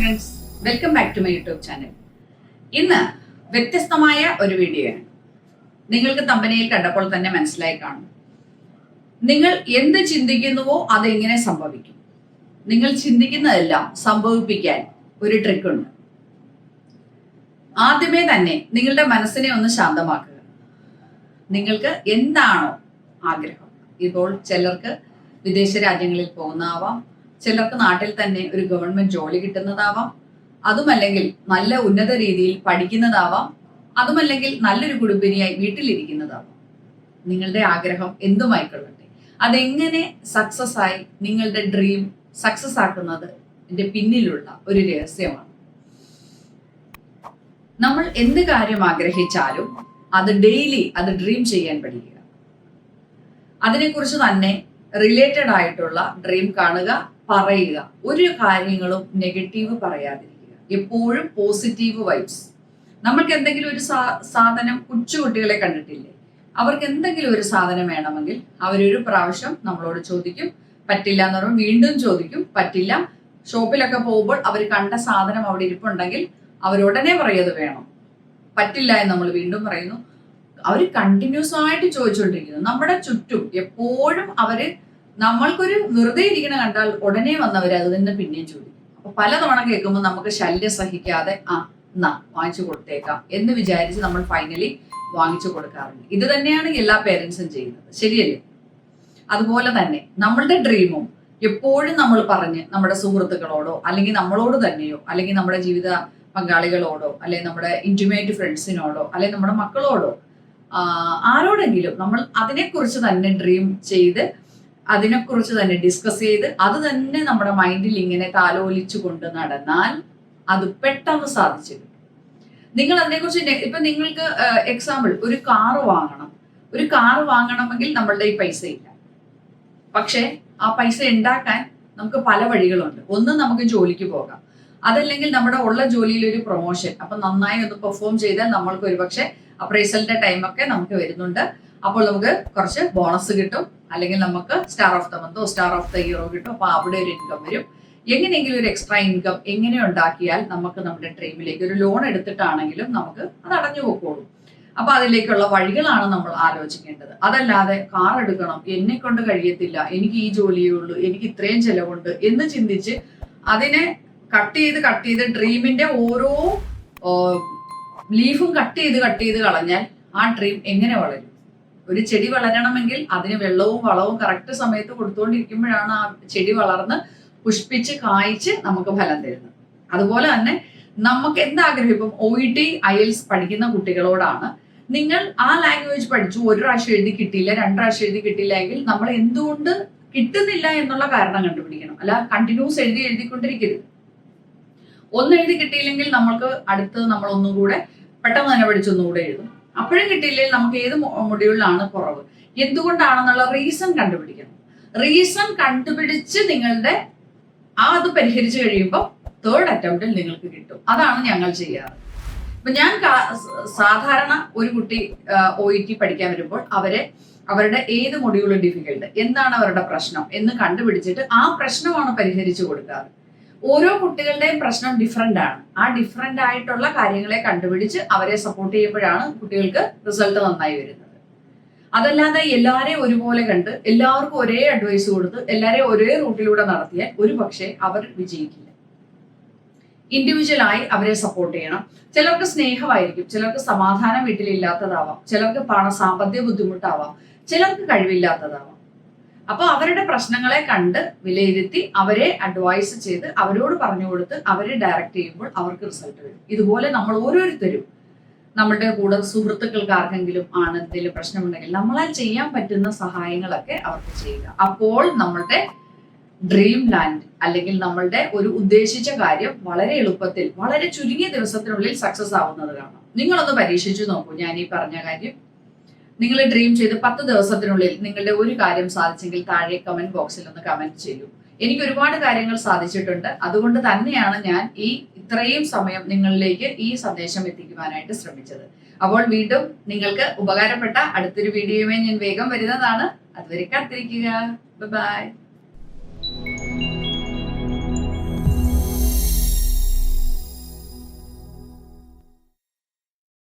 Friends, welcome back to my YouTube channel. ഇന്ന് വ്യത്യസ്തമായ ഒരു വീഡിയോയാണ്. നിങ്ങൾക്ക് തമ്പനയിൽ കണ്ടപ്പോൾ തന്നെ മനസ്സിലായി കാണും. നിങ്ങൾ എന്ത് ചിന്തിക്കുന്നുവോ അതെങ്ങനെ സംഭവിക്കും. നിങ്ങൾ ചിന്തിക്കുന്നതെല്ലാം സംഭവിപ്പിക്കാൻ ഒരു ട്രിക്കുണ്ട്. ആദ്യമേ തന്നെ നിങ്ങളുടെ മനസ്സിനെ ഒന്ന് ശാന്തമാക്കുക. നിങ്ങൾക്ക് എന്താണോ ആഗ്രഹം, ഇപ്പോൾ ചിലർക്ക് വിദേശ രാജ്യങ്ങളിൽ പോകുന്നതാവാം, ചിലർക്ക് നാട്ടിൽ തന്നെ ഒരു ഗവൺമെന്റ് ജോലി കിട്ടുന്നതാവാം, അതുമല്ലെങ്കിൽ നല്ല ഉന്നത രീതിയിൽ പഠിക്കുന്നതാവാം, അതുമല്ലെങ്കിൽ നല്ലൊരു കുടുംബിനിയായി വീട്ടിലിരിക്കുന്നതാവാം. നിങ്ങളുടെ ആഗ്രഹം എന്തുമായിക്കൊള്ളട്ടെ, അതെങ്ങനെ സക്സസ് ആയി നിങ്ങളുടെ ഡ്രീം സക്സസ് ആക്കുന്നത് ഇതിന്റെ പിന്നിലുള്ള ഒരു രഹസ്യമാണ്. നമ്മൾ എന്ത് കാര്യം ആഗ്രഹിച്ചാലും അത് ഡെയിലി അത് ഡ്രീം ചെയ്യാൻ പഠിക്കുക. അതിനെക്കുറിച്ച് തന്നെ റിലേറ്റഡ് ആയിട്ടുള്ള ഡ്രീം കാണുക, പറയുക. ഒരു കാര്യങ്ങളും നെഗറ്റീവ് പറയാതിരിക്കുക. എപ്പോഴും പോസിറ്റീവ് വൈബ്സ്. നമ്മൾക്ക് എന്തെങ്കിലും ഒരു സാധനം, കൊച്ചുകുട്ടികളെ കണ്ടിട്ടില്ലേ, അവർക്ക് എന്തെങ്കിലും ഒരു സാധനം വേണമെങ്കിൽ അവരൊരു പ്രാവശ്യം നമ്മളോട് ചോദിക്കും, പറ്റില്ല എന്ന് പറയുമ്പോൾ വീണ്ടും ചോദിക്കും, പറ്റില്ല. ഷോപ്പിലൊക്കെ പോകുമ്പോൾ അവർ കണ്ട സാധനം അവിടെ ഇരിപ്പുണ്ടെങ്കിൽ അവരുടനെ പറയത് വേണം, പറ്റില്ല എന്ന് നമ്മൾ വീണ്ടും പറയുന്നു. അവർ കണ്ടിന്യൂസ് ആയിട്ട് ചോദിച്ചുകൊണ്ടിരിക്കുന്നു. നമ്മുടെ ചുറ്റും എപ്പോഴും അവര് നമ്മൾക്കൊരു വെറുതെ ഇരിക്കണ കണ്ടാൽ ഉടനെ വന്നവർ അത് തന്നെ പിന്നെയും ചോദിക്കും. അപ്പൊ പലതവണ കേൾക്കുമ്പോൾ നമുക്ക് ശല്യം സഹിക്കാതെ വാങ്ങിച്ചു കൊടുത്തേക്കാം എന്ന് വിചാരിച്ച് നമ്മൾ ഫൈനലി വാങ്ങിച്ചു കൊടുക്കാറുണ്ട്. ഇത് തന്നെയാണ് എല്ലാ പേരൻസും ചെയ്യുന്നത്, ശരിയല്ലേ? അതുപോലെ തന്നെ നമ്മളുടെ ഡ്രീമും എപ്പോഴും നമ്മൾ പറഞ്ഞ് നമ്മുടെ സുഹൃത്തുക്കളോടോ അല്ലെങ്കിൽ നമ്മളോട് തന്നെയോ അല്ലെങ്കിൽ നമ്മുടെ ജീവിത പങ്കാളികളോടോ അല്ലെങ്കിൽ നമ്മുടെ ഇന്റിമേറ്റ് ഫ്രണ്ട്സിനോടോ അല്ലെങ്കിൽ നമ്മുടെ മക്കളോടോ ആരോടെങ്കിലും നമ്മൾ അതിനെക്കുറിച്ച് തന്നെ ഡ്രീം ചെയ്ത് അതിനെക്കുറിച്ച് തന്നെ ഡിസ്കസ് ചെയ്ത് അത് തന്നെ നമ്മുടെ മൈൻഡിൽ ഇങ്ങനെ താലോലിച്ചു കൊണ്ട് നടന്നാൽ അത് പെട്ടെന്ന് സാധിച്ചു കിട്ടും. നിങ്ങൾ അതിനെക്കുറിച്ച് ഇപ്പൊ നിങ്ങൾക്ക് എക്സാമ്പിൾ ഒരു കാറ് വാങ്ങണം. ഒരു കാറ് വാങ്ങണമെങ്കിൽ നമ്മളുടെ ഈ പൈസ ഇല്ല. പക്ഷെ ആ പൈസ ഉണ്ടാക്കാൻ നമുക്ക് പല വഴികളുണ്ട്. ഒന്ന്, നമുക്ക് ജോലിക്ക് പോകാം. അതല്ലെങ്കിൽ നമ്മുടെ ഉള്ള ജോലിയിൽ ഒരു പ്രൊമോഷൻ, അപ്പൊ നന്നായി ഒന്ന് പെർഫോം ചെയ്താൽ നമ്മൾക്ക് ഒരുപക്ഷെ അപ്രൈസലിന്റെ ടൈമൊക്കെ നമുക്ക് വരുന്നുണ്ട്. അപ്പോൾ നമുക്ക് കുറച്ച് ബോണസ് കിട്ടും, അല്ലെങ്കിൽ നമുക്ക് സ്റ്റാർ ഓഫ് ദ മന്തോ സ്റ്റാർ ഓഫ് ദ ഇയറോ കിട്ടും. അപ്പൊ അവിടെ ഒരു ഇൻകം വരും. എങ്ങനെയെങ്കിലും ഒരു എക്സ്ട്രാ ഇൻകം എങ്ങനെ ഉണ്ടാക്കിയാൽ നമുക്ക് നമ്മുടെ ഡ്രീമിലേക്ക് ഒരു ലോൺ എടുത്തിട്ടാണെങ്കിലും നമുക്ക് അത് അടഞ്ഞു പോക്കോളും. അപ്പൊ അതിലേക്കുള്ള വഴികളാണ് നമ്മൾ ആലോചിക്കേണ്ടത്. അതല്ലാതെ കാർ എടുക്കണം, എന്നെ കൊണ്ട് കഴിയത്തില്ല, എനിക്ക് ഈ ജോലിയേ ഉള്ളൂ, എനിക്ക് ഇത്രയും ചെലവുണ്ട് എന്ന് ചിന്തിച്ച് അതിനെ കട്ട് ചെയ്ത് ഡ്രീമിന്റെ ഓരോ ലീഫും കട്ട് ചെയ്ത് കളഞ്ഞാൽ ആ ഡ്രീം എങ്ങനെ വളരും? ഒരു ചെടി വളരണമെങ്കിൽ അതിന് വെള്ളവും വളവും കറക്റ്റ് സമയത്ത് കൊടുത്തുകൊണ്ടിരിക്കുമ്പോഴാണ് ആ ചെടി വളർന്ന് പുഷ്പിച്ച് കായ്ച്ച് നമുക്ക് ഫലം തരുന്നത്. അതുപോലെ തന്നെ നമുക്ക് എന്താഗ്രഹം, ഇപ്പം OET IELTS പഠിക്കുന്ന കുട്ടികളോടാണ്, നിങ്ങൾ ആ ലാംഗ്വേജ് പഠിച്ചു, ഒരു പ്രാവശ്യം എഴുതി കിട്ടിയില്ല, 2 പ്രാവശ്യം എഴുതി കിട്ടിയില്ല എങ്കിൽ നമ്മൾ എന്തുകൊണ്ട് കിട്ടുന്നില്ല എന്നുള്ള കാരണം കണ്ടുപിടിക്കണം. അല്ല കണ്ടിന്യൂസ് എഴുതിക്കൊണ്ടിരിക്കരുത്. ഒന്ന് എഴുതി കിട്ടിയില്ലെങ്കിൽ നമ്മൾക്ക് അടുത്തത് നമ്മൾ ഒന്നും കൂടെ പെട്ടെന്ന് തന്നെ പഠിച്ചൊന്നുകൂടെ എഴുതും. അപ്പോഴും കിട്ടിയില്ലെങ്കിൽ നമുക്ക് ഏത് മൊഡ്യൂളിലാണ് കുറവ്, എന്തുകൊണ്ടാണെന്നുള്ള റീസൺ കണ്ടുപിടിക്കണം. റീസൺ കണ്ടുപിടിച്ച് നിങ്ങളുടെ അത് പരിഹരിച്ചു കഴിയുമ്പോൾ 3rd അറ്റംപ്റ്റിൽ നിങ്ങൾക്ക് കിട്ടും. അതാണ് ഞങ്ങൾ ചെയ്യാറ്. ഇപ്പൊ ഞാൻ സാധാരണ ഒരു കുട്ടി OET പഠിക്കാൻ വരുമ്പോൾ അവരുടെ ഏത് മൊഡ്യൂളും ഡിഫിക്കൽട്ട്, എന്താണ് അവരുടെ പ്രശ്നം എന്ന് കണ്ടുപിടിച്ചിട്ട് ആ പ്രശ്നമാണ് പരിഹരിച്ചു കൊടുക്കാറ്. ഓരോ കുട്ടികളുടെയും പ്രശ്നം ഡിഫറെന്റ് ആണ്. ആ ഡിഫറെന്റ് ആയിട്ടുള്ള കാര്യങ്ങളെ കണ്ടുപിടിച്ച് അവരെ സപ്പോർട്ട് ചെയ്യുമ്പോഴാണ് കുട്ടികൾക്ക് റിസൾട്ട് നന്നായി വരുന്നത്. അതല്ലാതെ എല്ലാരെയും ഒരുപോലെ കണ്ട് എല്ലാവർക്കും ഒരേ അഡ്വൈസ് കൊടുത്ത് എല്ലാരെയും ഒരേ റൂട്ടിലൂടെ നടത്തിയാൽ ഒരു പക്ഷേ അവർ വിജയിക്കില്ല. ഇൻഡിവിജ്വലായി അവരെ സപ്പോർട്ട് ചെയ്യണം. ചിലർക്ക് സ്നേഹമായിരിക്കും, ചിലർക്ക് സമാധാനം വീട്ടിലില്ലാത്തതാവാം, ചിലർക്ക് സാമ്പത്തിക ബുദ്ധിമുട്ടാവാം, ചിലർക്ക് കഴിവില്ലാത്തതാവാം. അപ്പൊ അവരുടെ പ്രശ്നങ്ങളെ കണ്ട് വിലയിരുത്തി അവരെ അഡ്വൈസ് ചെയ്ത് അവരോട് പറഞ്ഞു കൊടുത്ത് അവരെ ഡയറക്റ്റ് ചെയ്യുമ്പോൾ അവർക്ക് റിസൾട്ട് വരും. ഇതുപോലെ നമ്മൾ ഓരോരുത്തരും നമ്മളുടെ കൂടെ സുഹൃത്തുക്കൾക്ക് ആർക്കെങ്കിലും എന്തെങ്കിലും പ്രശ്നമുണ്ടെങ്കിൽ നമ്മളാൽ ചെയ്യാൻ പറ്റുന്ന സഹായങ്ങളൊക്കെ അവർക്ക് ചെയ്യുക. അപ്പോൾ നമ്മളുടെ ഡ്രീം ലാൻഡ് അല്ലെങ്കിൽ നമ്മളുടെ ഒരു ഉദ്ദേശിച്ച കാര്യം വളരെ എളുപ്പത്തിൽ വളരെ ചുരുങ്ങിയ ദിവസത്തിനുള്ളിൽ സക്സസ് ആവുന്നത് കാണാം. നിങ്ങളൊന്ന് പരീക്ഷിച്ചു നോക്കൂ. ഞാൻ ഈ പറഞ്ഞ കാര്യം നിങ്ങൾ ഡ്രീം ചെയ്ത് 10 ദിവസത്തിനുള്ളിൽ നിങ്ങളുടെ ഒരു കാര്യം സാധിച്ചെങ്കിൽ താഴെ കമന്റ് ബോക്സിൽ ഒന്ന് കമന്റ് ചെയ്യൂ. എനിക്ക് ഒരുപാട് കാര്യങ്ങൾ സാധിച്ചിട്ടുണ്ട്. അതുകൊണ്ട് തന്നെയാണ് ഞാൻ ഇത്രയും സമയം നിങ്ങളിലേക്ക് ഈ സന്ദേശം എത്തിക്കുവാനായിട്ട് ശ്രമിച്ചത്. അപ്പോൾ വീണ്ടും നിങ്ങൾക്ക് ഉപകാരപ്പെട്ട അടുത്തൊരു വീഡിയോയുമായി ഞാൻ വേഗം വരുന്നതാണ്. അതുവരെ കാത്തിരിക്കുക. ബൈ.